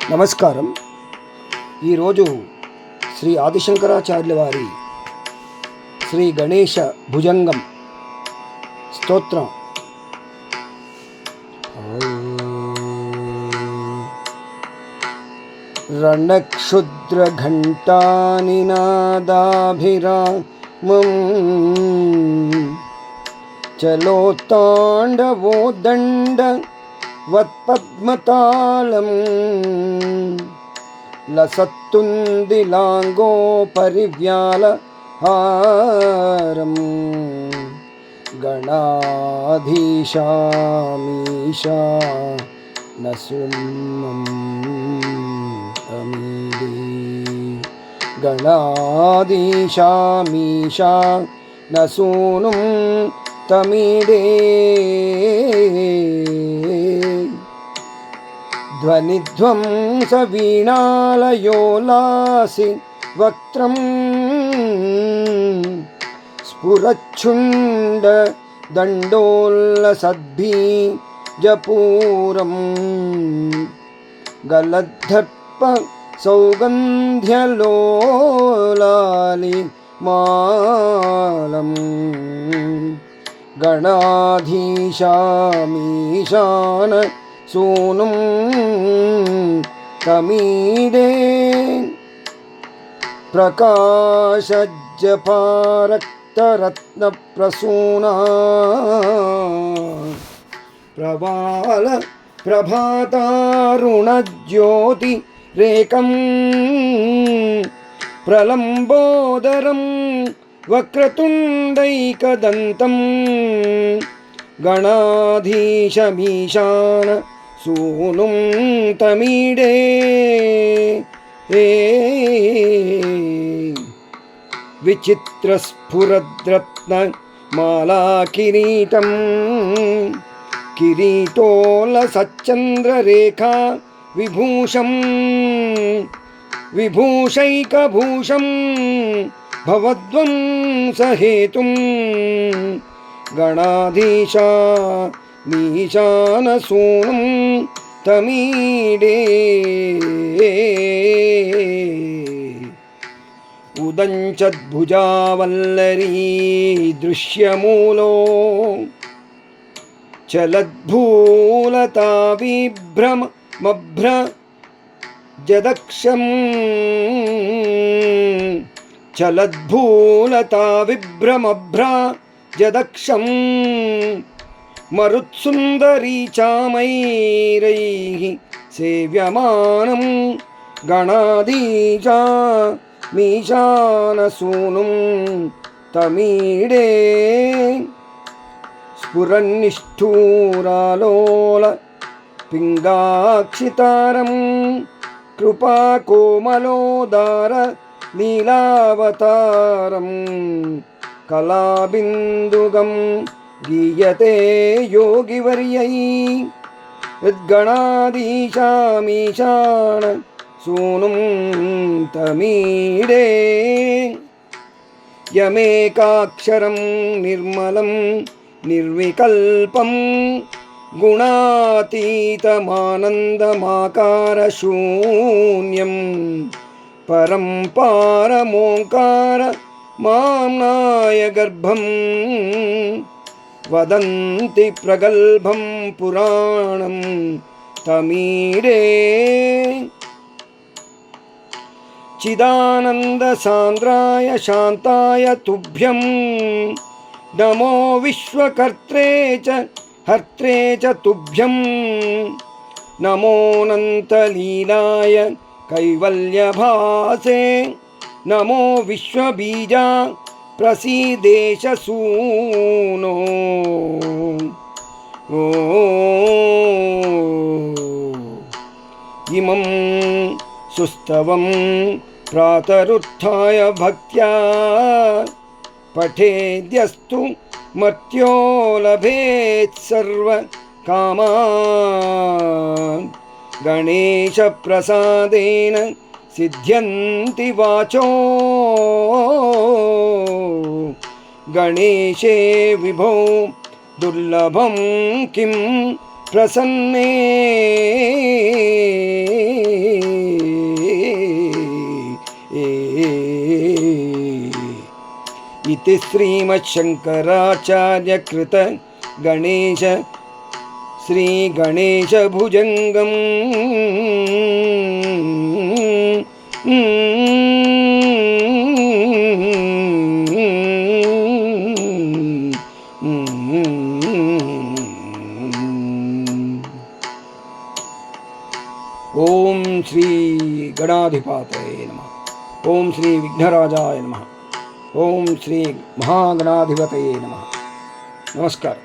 నమస్కారం. ఈరోజు శ్రీ ఆదిశంకరాచార్యుల వారి శ్రీ గణేశ భుజంగం స్తోత్రం. రణక్షుద్రఘంటానినాదాభిరామం చలోత్తాండవో దండ వత్పద్మతాళం లసత్తుందిలాంగో పరివ్యాల హారం గణాధీశామీశా నసుమం తమీడే గణాధీశామీశా నసూనుం తమీడే ధ్వనిధ్వంస వీణాలయోలాసి వక్త్రం స్ఫురచ్ఛుండ దండోల్లసద్బీజపూరం గలద్ధర్ప సౌగంధ్యలోలాలి మాలం గణాధీశామీశాన సూనుం తమీడే ప్రకాశజ్జపారక్తరత్న ప్రసూనా ప్రవాల ప్రభాతారుణజ్యోతి రేకం ప్రలంబోదరం వక్రతుండైకదంతం గణాధీశమీశాన సూనుం తమీడే విచిత్రస్ఫురద్రత్న మాలా కిరీటం కిరీటోలసచ్చంద్రరేఖా విభూషం విభూషైకభూషం భవద్వంసహేతుం గణాధీశామీశానసూనుం తమీడే ఉదంచద్భుజావల్లరీ దృశ్యమూలో చలద్భూలతావిభ్రమభ్రజదక్షం చలద్భూలతావిభ్రమభ్రజదక్షం మరుత్సుందరీ చామైరైః సేవ్యమానం గణాధీశామీశానసూనుం తమీడే స్ఫురన్నిష్ఠూరాలోల పింగాక్షితారం కృపాకోమలోదార లీలావతారం కళాబిందుగం గీయతే యోగివర్యై యద్గణాధీశామీశాన సూనుం తమీడే యమేకాక్షరం నిర్మలం నిర్వికల్పం గుణాతీతమానందమాకారశూన్యం పరం పారమోంకార మామ్నాయ గర్భం వదంతి ప్రగల్భం పురాణం తమీడే చిదానందసాంద్రాయ శాంతాయ తుభ్యం నమో విశ్వకర్త్రే చ హర్త్రే చ తుభ్యం నమోనంతలీలాయ కైవల్యభాసే నమో విశ్వబీజా ప్రసీదేశ సూనో ఇమం సుస్తవం ప్రాతరుత్థాయ భక్త్యా పఠేద్యస్తు మర్త్యో లభేత్ సర్వ కామాన్ గణేశ ప్రసాదేన సిద్ధ్యంతి వాచో గణేశే విభో दुर्लभं किं प्रसन्ने इति श्रीमच्छङ्कराचार्यकृत गणेश श्रीगणेशभुजङ्गम् ओम श्री गणाधिपतये नमः। ओम श्री विघ्नराजाय नमः। ओम श्री महागणाधिपतये नमः। नमस्कार।